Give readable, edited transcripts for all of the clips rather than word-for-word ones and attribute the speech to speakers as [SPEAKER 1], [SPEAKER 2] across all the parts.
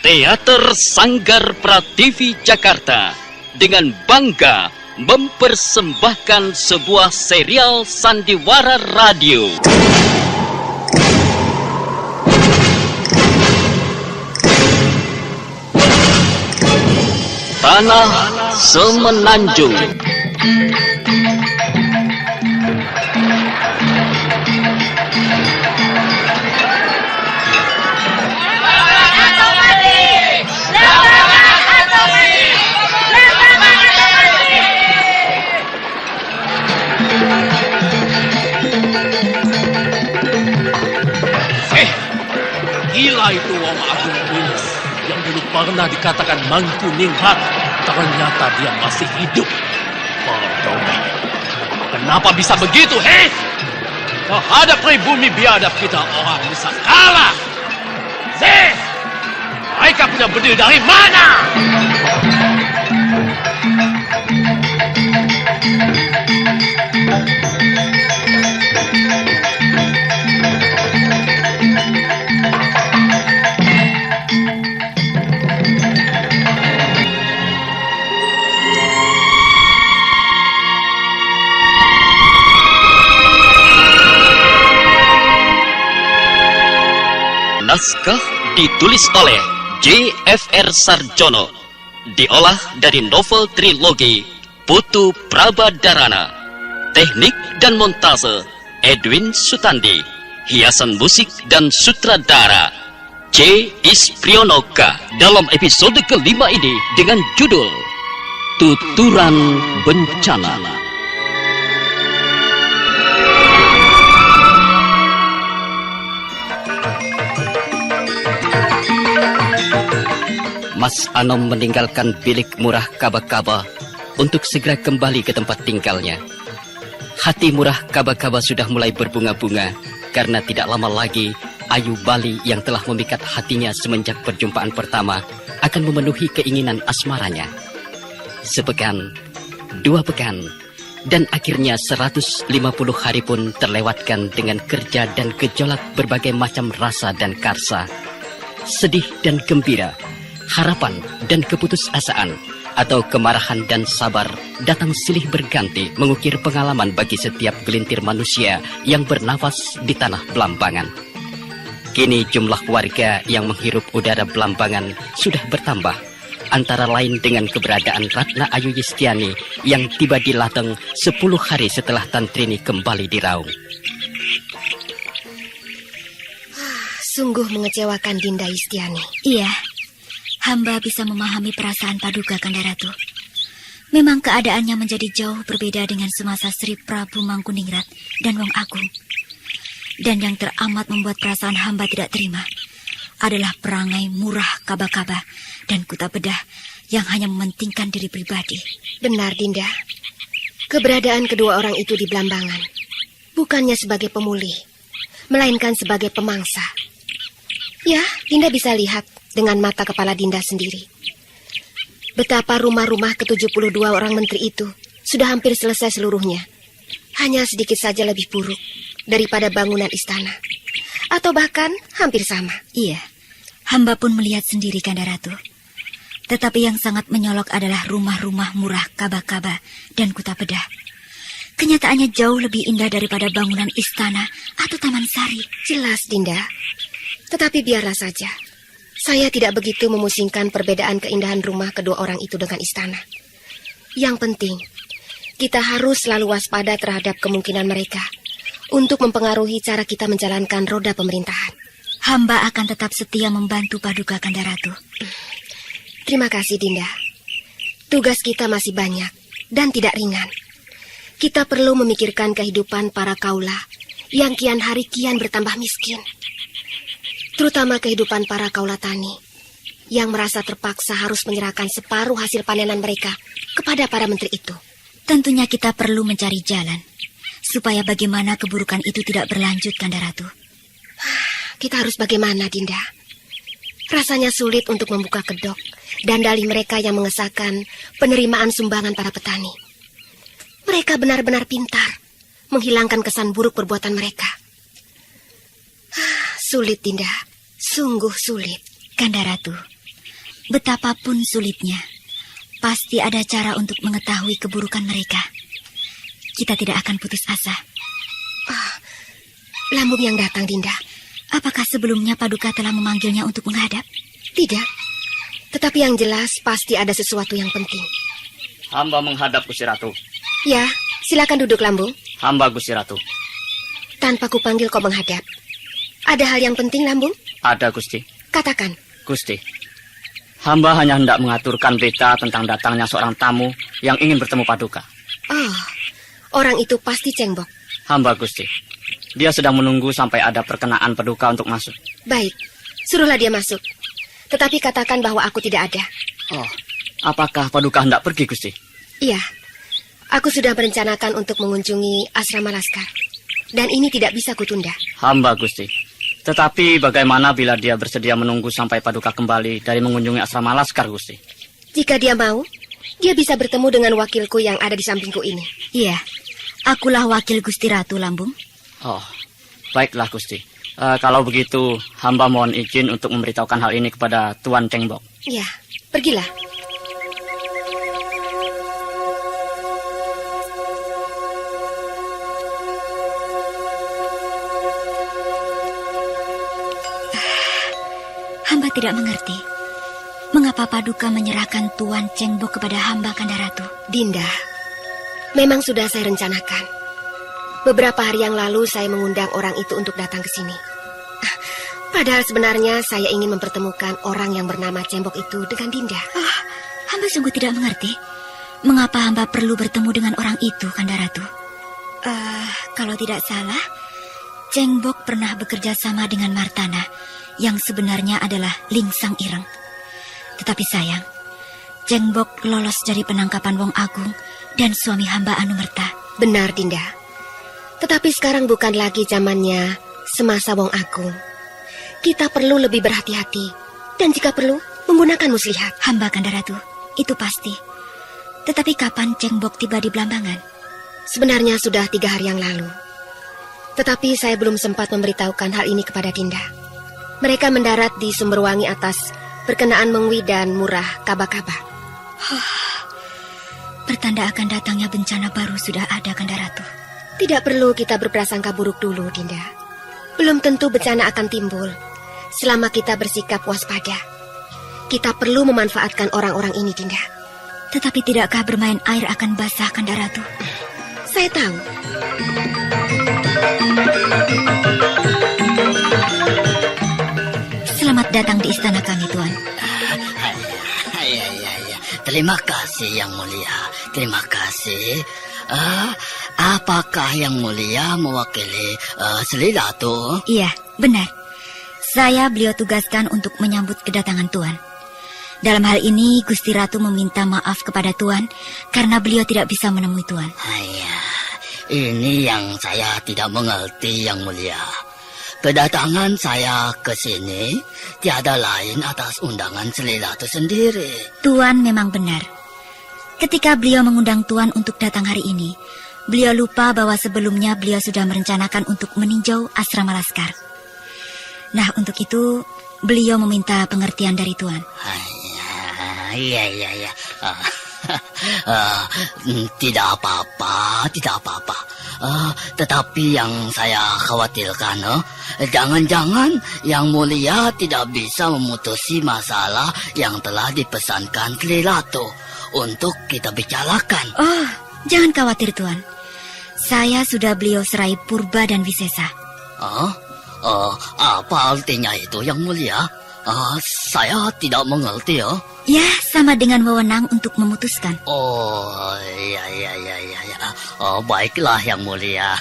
[SPEAKER 1] Teater Sanggar Prativi Jakarta dengan bangga mempersembahkan sebuah serial sandiwara radio. Tanah Semenanjung.
[SPEAKER 2] Gila itu Wong Agung Wilis yang dulu pernah dikatakan Mangkuningrat. Ternyata dia masih hidup. Pardon. Kenapa bisa begitu, hei? Terhadap pribumi biadab kita orang bisa kalah. Mereka punya berdiri dari mana?
[SPEAKER 1] Naskah ditulis oleh J.F.R. Sarjono, diolah dari novel trilogi Putu Prabadarana. Teknik dan montase Edwin Sutandi. Hiasan musik dan sutradara C. Isprionoka. Dalam episode kelima ini dengan judul Tuturan Bencana. Mas Anom meninggalkan bilik murah Kaba-Kaba untuk segera kembali ke tempat tinggalnya. Hati murah Kaba-Kaba sudah mulai berbunga-bunga karena tidak lama lagi Ayu Bali yang telah memikat hatinya semenjak perjumpaan pertama akan memenuhi keinginan asmaranya. Sepekan, 2 pekan, dan akhirnya 150 hari pun terlewatkan dengan kerja dan gejolak berbagai macam rasa dan karsa. Sedih dan gembira, harapan dan keputusasaan, atau kemarahan dan sabar datang silih berganti mengukir pengalaman bagi setiap gelintir manusia yang bernafas di tanah Belambangan. Kini jumlah warga yang menghirup udara Belambangan sudah bertambah, antara lain dengan keberadaan Ratna Ayu Yustiani yang tiba di Lateng 10 hari setelah Tantrini kembali di Raung.
[SPEAKER 3] Sungguh mengecewakan Dinda Yustiani.
[SPEAKER 4] Iya. Hamba bisa memahami perasaan Paduka Kanda Ratu. Memang keadaannya menjadi jauh berbeda dengan semasa Sri Prabu Mangkuningrat dan Wong Agung. Dan yang teramat membuat perasaan hamba tidak terima adalah perangai murah Kaba-Kaba dan Kuta Bedah yang hanya mementingkan diri pribadi.
[SPEAKER 3] Benar, Dinda. Keberadaan kedua orang itu di Belambangan bukannya sebagai pemulih, melainkan sebagai pemangsa. Ya, Dinda bisa lihat dengan mata kepala Dinda sendiri betapa rumah-rumah ke-72 orang menteri itu sudah hampir selesai seluruhnya. Hanya sedikit saja lebih buruk daripada bangunan istana, atau bahkan hampir sama.
[SPEAKER 4] Iya, hamba pun melihat sendiri, Kanda Ratu. Tetapi yang sangat menyolok adalah rumah-rumah murah Kaba-Kaba dan Kuta Bedah. Kenyataannya jauh lebih indah daripada bangunan istana atau taman sari.
[SPEAKER 3] Jelas, Dinda. Tetapi biarlah saja. Saya tidak begitu memusingkan perbedaan keindahan rumah kedua orang itu dengan istana. Yang penting, kita harus selalu waspada terhadap kemungkinan mereka untuk mempengaruhi cara kita menjalankan roda pemerintahan.
[SPEAKER 4] Hamba akan tetap setia membantu Paduka Kanda Ratu.
[SPEAKER 3] Terima kasih, Dinda. Tugas kita masih banyak dan tidak ringan. Kita perlu memikirkan kehidupan para kaula yang kian hari kian bertambah miskin. Terutama kehidupan para kaula tani yang merasa terpaksa harus menyerahkan separuh hasil panenan mereka kepada para menteri itu.
[SPEAKER 4] Tentunya kita perlu mencari jalan supaya bagaimana keburukan itu tidak berlanjut, Kanda Ratu.
[SPEAKER 3] Kita harus bagaimana, Dinda? Rasanya sulit untuk membuka kedok dan dalih mereka yang mengesahkan penerimaan sumbangan para petani. Mereka benar-benar pintar menghilangkan kesan buruk perbuatan mereka. Sulit, Dinda. Sungguh sulit.
[SPEAKER 4] Kanda Ratu, Betapapun sulitnya, pasti ada cara untuk mengetahui keburukan mereka. Kita tidak akan putus asa.
[SPEAKER 3] Lambung yang datang, Dinda.
[SPEAKER 4] Apakah sebelumnya Paduka telah memanggilnya untuk menghadap?
[SPEAKER 3] Tidak. Tetapi yang jelas pasti ada sesuatu yang penting.
[SPEAKER 1] Hamba menghadap Gusti Ratu.
[SPEAKER 3] Ya, silakan duduk, Lambung.
[SPEAKER 1] Hamba Gusti Ratu.
[SPEAKER 3] Tanpa kupanggil kau menghadap. Ada hal yang penting, Lambung?
[SPEAKER 1] Ada, Gusti.
[SPEAKER 3] Katakan.
[SPEAKER 1] Gusti, hamba hanya hendak mengaturkan berita tentang datangnya seorang tamu yang ingin bertemu Paduka.
[SPEAKER 3] Oh, orang itu pasti Cengbok.
[SPEAKER 1] Hamba, Gusti. Dia sedang menunggu sampai ada perkenaan Paduka untuk masuk.
[SPEAKER 3] Baik, suruhlah dia masuk. Tetapi katakan bahwa aku tidak ada.
[SPEAKER 1] Oh, apakah Paduka hendak pergi, Gusti?
[SPEAKER 3] Iya, aku sudah merencanakan untuk mengunjungi asrama Laskar. Dan ini tidak bisa kutunda.
[SPEAKER 1] Hamba, Gusti. Tetapi bagaimana bila dia bersedia menunggu sampai Paduka kembali dari mengunjungi asrama Laskar, Gusti?
[SPEAKER 3] Jika dia mau, dia bisa bertemu dengan wakilku yang ada di sampingku ini.
[SPEAKER 4] Iya, akulah wakil Gusti Ratu, Lambung.
[SPEAKER 1] Oh, baiklah, Gusti. Kalau begitu, hamba mohon izin untuk memberitahukan hal ini kepada Tuan Cengbok.
[SPEAKER 3] Ya, pergilah.
[SPEAKER 4] Hamba tidak mengerti. Mengapa Paduka menyerahkan Tuan Cengbok kepada hamba, Kanda Ratu?
[SPEAKER 3] Dinda, memang sudah saya rencanakan. Beberapa hari yang lalu saya mengundang orang itu untuk datang ke sini. Padahal sebenarnya saya ingin mempertemukan orang yang bernama Cengbok itu dengan Dinda.
[SPEAKER 4] Hamba sungguh tidak mengerti. Mengapa hamba perlu bertemu dengan orang itu, Kanda Ratu? Kalau tidak salah, Cengbok pernah bekerja sama dengan Martana, yang sebenarnya adalah Ling Sang Ireng. Tetapi sayang, Cengbok lolos dari penangkapan Wong Agung dan suami hamba Anumerta.
[SPEAKER 3] Benar, Dinda. Tetapi sekarang bukan lagi zamannya semasa Wong Agung. Kita perlu lebih berhati-hati. Dan jika perlu, menggunakan muslihat.
[SPEAKER 4] Hamba, Kanda Ratu, itu pasti. Tetapi kapan Cengbok tiba di Blambangan?
[SPEAKER 3] Sebenarnya sudah 3 hari yang lalu. Tetapi saya belum sempat memberitahukan hal ini kepada Dinda. Mereka mendarat di Sumberwangi atas perkenaan Mengwi dan Murah Kaba-Kaba.
[SPEAKER 4] Pertanda akan datangnya bencana baru sudah ada, Kanda Ratu.
[SPEAKER 3] Tidak perlu kita berprasangka buruk dulu, Dinda. Belum tentu bencana akan timbul selama kita bersikap waspada. Kita perlu memanfaatkan orang-orang ini, Dinda.
[SPEAKER 4] Tetapi tidakkah bermain air akan basah, Kanda Ratu?
[SPEAKER 3] Saya tahu.
[SPEAKER 4] Selamat datang di istana kami, Tuan.
[SPEAKER 5] Ya. Terima kasih, Yang Mulia. Terima kasih. Apakah Yang Mulia mewakili Sri Ratu?
[SPEAKER 4] Iya, benar. Saya beliau tugaskan untuk menyambut kedatangan Tuan. Dalam hal ini, Gusti Ratu meminta maaf kepada Tuan karena beliau tidak bisa menemui Tuan.
[SPEAKER 5] Ini yang saya tidak mengerti, Yang Mulia. Kedatangan saya ke sini tiada lain atas undangan Sri Ratu sendiri.
[SPEAKER 4] Tuan memang benar. Ketika beliau mengundang Tuan untuk datang hari ini, beliau lupa bahwa sebelumnya beliau sudah merencanakan untuk meninjau asrama Laskar. Nah, untuk itu beliau meminta pengertian dari Tuan.
[SPEAKER 5] Iya. Tidak apa-apa. Tetapi yang saya khawatirkan, jangan-jangan Yang Mulia tidak bisa memutusi masalah yang telah dipesankan Sri Ratu untuk kita bicarakan.
[SPEAKER 4] Oh, jangan khawatir, Tuan. Saya sudah beliau serai purba dan wisesa.
[SPEAKER 5] Apa artinya itu, Yang Mulia? Saya tidak mengerti, ya.
[SPEAKER 4] Ya, sama dengan wewenang untuk memutuskan.
[SPEAKER 5] Iya. Baiklah, Yang Mulia.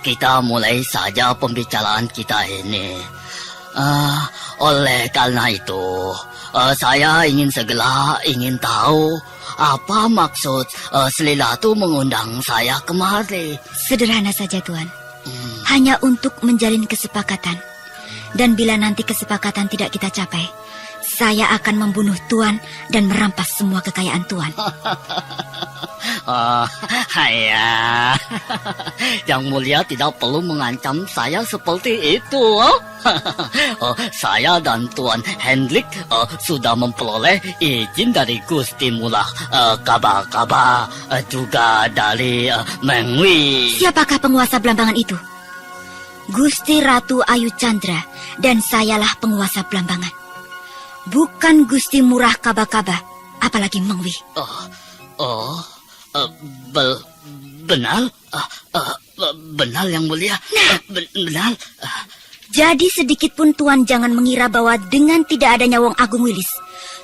[SPEAKER 5] Kita mulai saja pembicaraan kita ini. Oleh karena itu, saya ingin tahu apa maksud Sri Ratu mengundang saya kemari.
[SPEAKER 4] Sederhana saja, Tuan. Hanya untuk menjalin kesepakatan. Dan bila nanti kesepakatan tidak kita capai, saya akan membunuh Tuan dan merampas semua kekayaan Tuan.
[SPEAKER 5] Haya. Yang mulia tidak perlu mengancam saya seperti itu. Oh. Saya dan Tuan Hendrik sudah memperoleh izin dari Gusti Murah Kaba-Kaba, juga dari Mengwi.
[SPEAKER 4] Siapakah penguasa Belambangan itu? Gusti Ratu Ayu Chandra dan sayalah penguasa Belambangan. Bukan Gusti Murah Kaba-Kaba, apalagi Mengwi.
[SPEAKER 5] Benar? Benar yang mulia. Benar.
[SPEAKER 4] Jadi sedikit pun Tuan jangan mengira bahwa dengan tidak adanya Wong Agung Wilis,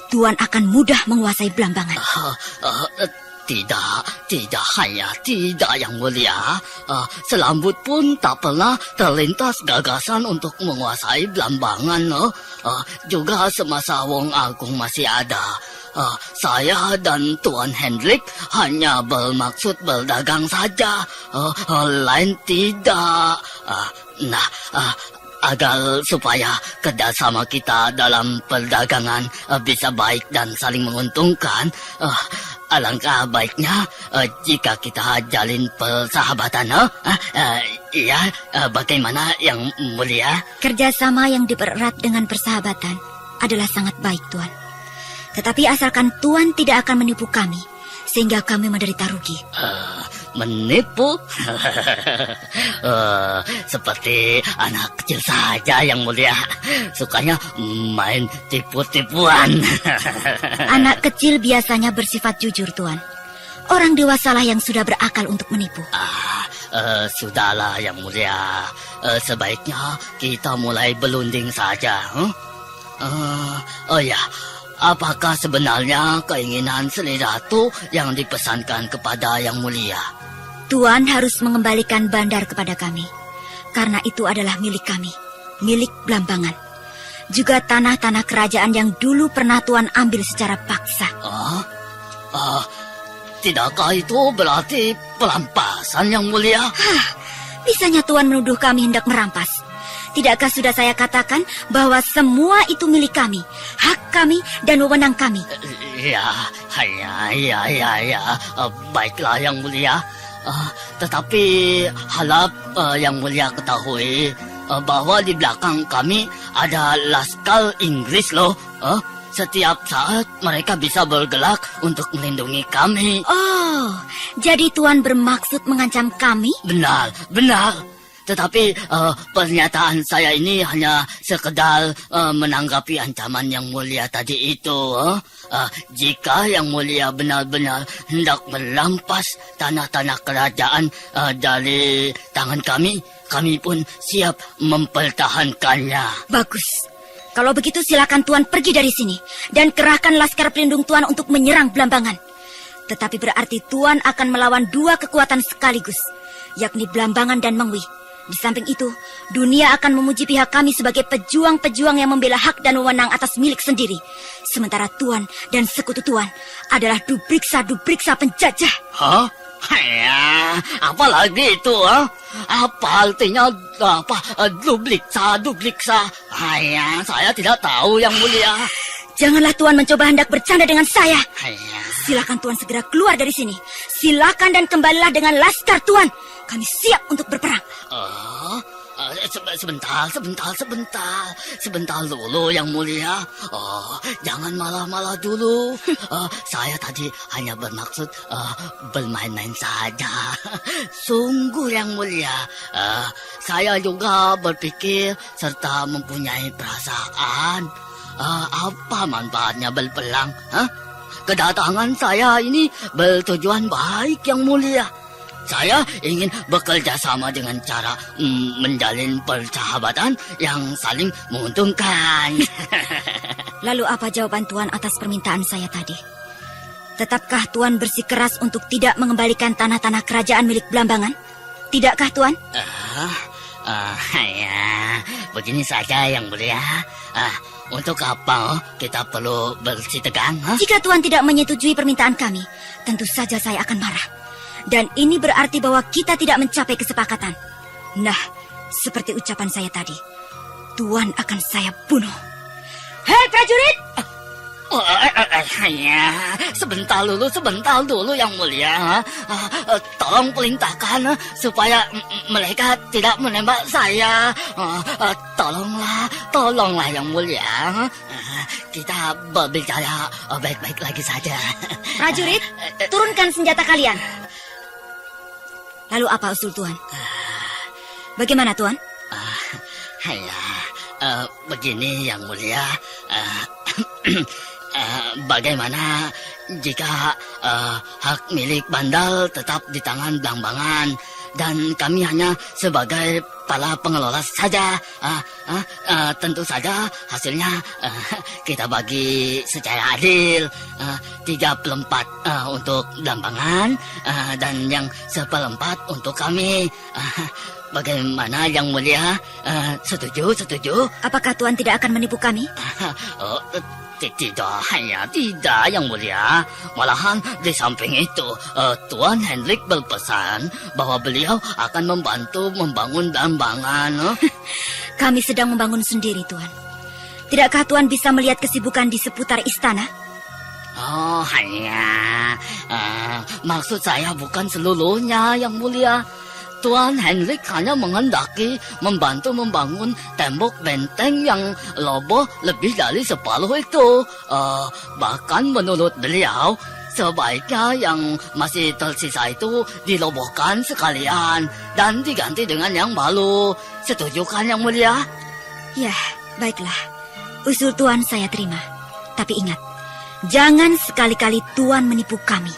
[SPEAKER 4] Tuan akan mudah menguasai Belambangan.
[SPEAKER 5] Tidak hanya tidak yang mulia. Selambut pun tak pernah terlintas gagasan untuk menguasai Belambangan. Juga semasa Wong Agung masih ada. Saya dan Tuan Hendrik hanya bermaksud berdagang saja. Lain tidak. Agar supaya kerjasama kita dalam perdagangan bisa baik dan saling menguntungkan, alangkah baiknya jika kita jalin persahabatan. Iya, bagaimana yang mulia?
[SPEAKER 4] Kerjasama yang dipererat dengan persahabatan adalah sangat baik, Tuan. Tetapi asalkan Tuan tidak akan menipu kami, sehingga kami menderita rugi.
[SPEAKER 5] Menipu? Seperti anak kecil saja yang mulia. Sukanya main tipu-tipuan.
[SPEAKER 4] Anak kecil biasanya bersifat jujur, Tuan. Orang dewasalah yang sudah berakal untuk menipu.
[SPEAKER 5] Sudahlah yang mulia. Sebaiknya kita mulai berunding saja. Apakah sebenarnya keinginan Sri Ratu yang dipesankan kepada Yang Mulia?
[SPEAKER 4] Tuan harus mengembalikan bandar kepada kami, karena itu adalah milik kami, milik Belambangan. Juga tanah-tanah kerajaan yang dulu pernah Tuan ambil secara paksa.
[SPEAKER 5] Tidakkah itu berarti perampasan Yang Mulia?
[SPEAKER 4] Bisanya Tuan menuduh kami hendak merampas. Tidakkah sudah saya katakan bahwa semua itu milik kami, hak kami dan wewenang kami?
[SPEAKER 5] Ya. Baiklah Yang Mulia. Tetapi harap Yang Mulia ketahui bahwa di belakang kami ada laskar Inggris loh. Setiap saat mereka bisa bergerak untuk melindungi kami.
[SPEAKER 4] Oh, jadi Tuan bermaksud mengancam kami?
[SPEAKER 5] Benar. Tetapi pernyataan saya ini hanya sekedar menanggapi ancaman Yang Mulia tadi itu. Jika Yang Mulia benar-benar hendak merampas tanah-tanah kerajaan dari tangan kami pun siap mempertahankannya.
[SPEAKER 4] Bagus. Kalau begitu silakan Tuan pergi dari sini dan kerahkan laskar pelindung Tuan untuk menyerang Belambangan. Tetapi berarti Tuan akan melawan dua kekuatan sekaligus, yakni Belambangan dan Mengwi. Di samping itu, dunia akan memuji pihak kami sebagai pejuang-pejuang yang membela hak dan wewenang atas milik sendiri. Sementara Tuan dan sekutu Tuan adalah dubriksa penjajah.
[SPEAKER 5] Ya, apa lagi itu? Apa artinya dubliksa? Saya tidak tahu Yang Mulia.
[SPEAKER 4] Janganlah Tuan mencoba hendak bercanda dengan saya. Silakan Tuan segera keluar dari sini. Silakan dan kembalilah dengan laskar Tuan. Kami siap untuk berperang.
[SPEAKER 5] Sebentar dulu Yang Mulia. Jangan malah-malah dulu. Saya tadi hanya bermaksud bermain-main saja. Sungguh Yang Mulia. Saya juga berpikir serta mempunyai perasaan. Apa manfaatnya berperang? Kedatangan saya ini bertujuan baik Yang Mulia. Saya ingin bekerja sama dengan cara menjalin persahabatan yang saling menguntungkan.
[SPEAKER 4] Lalu apa jawaban Tuan atas permintaan saya tadi? Tetapkah Tuan bersikeras untuk tidak mengembalikan tanah-tanah kerajaan milik Belambangan? Tidakkah Tuan?
[SPEAKER 5] Begini saja Yang Mulia. Untuk apa kita perlu bersih tegang?
[SPEAKER 4] Jika Tuan tidak menyetujui permintaan kami, tentu saja saya akan marah. Dan ini berarti bahwa kita tidak mencapai kesepakatan. Nah, seperti ucapan saya tadi, Tuan akan saya bunuh. Hei prajurit!
[SPEAKER 5] Hanya sebentar dulu Yang Mulia. Tolong perintahkan supaya mereka tidak menembak saya. Tolonglah Yang Mulia. Kita berbicara baik-baik lagi saja.
[SPEAKER 4] Prajurit, turunkan senjata kalian. Lalu apa usul Tuan? Bagaimana Tuan?
[SPEAKER 5] Begini Yang Mulia. Bagaimana jika hak milik Bandal tetap di tangan Blambangan dan kami hanya sebagai para pengelola saja? Tentu saja hasilnya kita bagi secara adil. 3/4 untuk Blambangan dan yang 1/4 untuk kami. Bagaimana Yang Mulia? Setuju?
[SPEAKER 4] Apakah Tuan tidak akan menipu kami?
[SPEAKER 5] Tidak Yang Mulia. Malahan di samping itu Tuan Hendrik berpesan bahwa beliau akan membantu membangun Blambangan.
[SPEAKER 4] Kami sedang membangun sendiri Tuan. Tidakkah Tuan bisa melihat kesibukan di seputar istana?
[SPEAKER 5] Maksud saya bukan seluruhnya Yang Mulia. Tuan Hendrik hanya menghendaki membantu membangun tembok benteng yang roboh lebih dari separuh itu. Bahkan menurut beliau, sebaiknya yang masih tersisa itu dirobohkan sekalian dan diganti dengan yang baru. Setuju kan Yang Mulia?
[SPEAKER 4] Ya, baiklah. Usul Tuan saya terima. Tapi ingat, jangan sekali-kali Tuan menipu kami.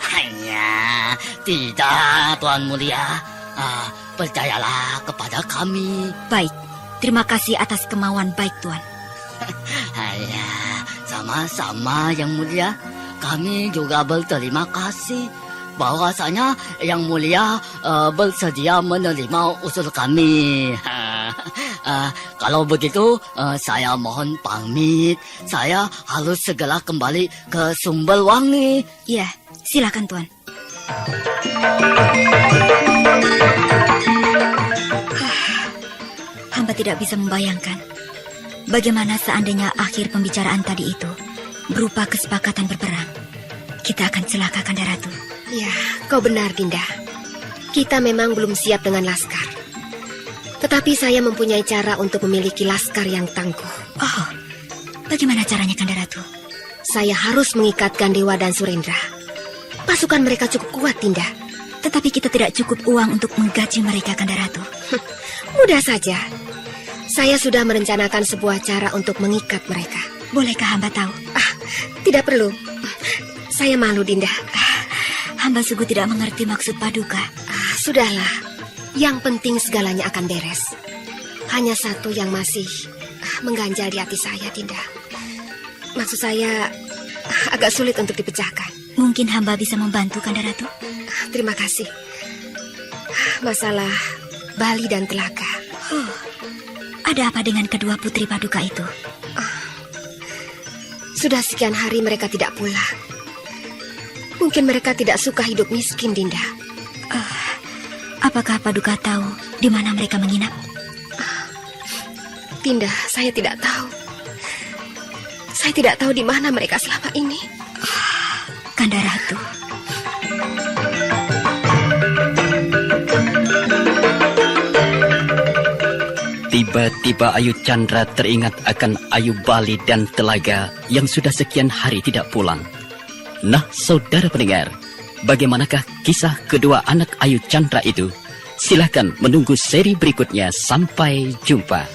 [SPEAKER 5] Tidak Tuan Mulia. Percayalah kepada kami.
[SPEAKER 4] Baik, terima kasih atas kemauan baik Tuan.
[SPEAKER 5] Sama-sama Yang Mulia. Kami juga berterima kasih bahwasanya Yang Mulia bersedia menerima usul kami. Kalau begitu, saya mohon pamit. Saya harus segera kembali ke Sumberwangi.
[SPEAKER 4] Ya, silakan Tuan. Hamba tidak bisa membayangkan bagaimana seandainya akhir pembicaraan tadi itu berupa kesepakatan berperang. Kita akan celaka Kanda Ratu.
[SPEAKER 3] Ya, kau benar Dinda. Kita memang belum siap dengan laskar. Tetapi saya mempunyai cara untuk memiliki laskar yang tangguh.
[SPEAKER 4] Oh, bagaimana caranya Kanda Ratu?
[SPEAKER 3] Saya harus mengikatkan Dewa dan Surendra. Pasukan mereka cukup kuat, Dinda.
[SPEAKER 4] Tetapi kita tidak cukup uang untuk menggaji mereka, Kanda Ratu.
[SPEAKER 3] Mudah saja. Saya sudah merencanakan sebuah cara untuk mengikat mereka.
[SPEAKER 4] Bolehkah hamba tahu?
[SPEAKER 3] Tidak perlu. Saya malu, Dinda.
[SPEAKER 4] Hamba sungguh tidak mengerti maksud Paduka.
[SPEAKER 3] Sudahlah. Yang penting segalanya akan beres. Hanya satu yang masih mengganjal di hati saya, Dinda. Maksud saya agak sulit untuk dipecahkan.
[SPEAKER 4] Mungkin hamba bisa membantu, Kanda Ratu.
[SPEAKER 3] Terima kasih. Masalah Bali dan Telaga.
[SPEAKER 4] Ada apa dengan kedua putri Paduka itu?
[SPEAKER 3] Sudah sekian hari mereka tidak pulang. Mungkin mereka tidak suka hidup miskin, Dinda.
[SPEAKER 4] Apakah Paduka tahu di mana mereka menginap?
[SPEAKER 3] Dinda, saya tidak tahu. Saya tidak tahu di mana mereka selama ini.
[SPEAKER 4] Kanda Ratu.
[SPEAKER 1] Tiba-tiba Ayu Chandra teringat akan Ayu Bali dan Telaga yang sudah sekian hari tidak pulang. Nah, saudara pendengar, bagaimanakah kisah kedua anak Ayu Chandra itu? Silakan menunggu seri berikutnya. Sampai jumpa.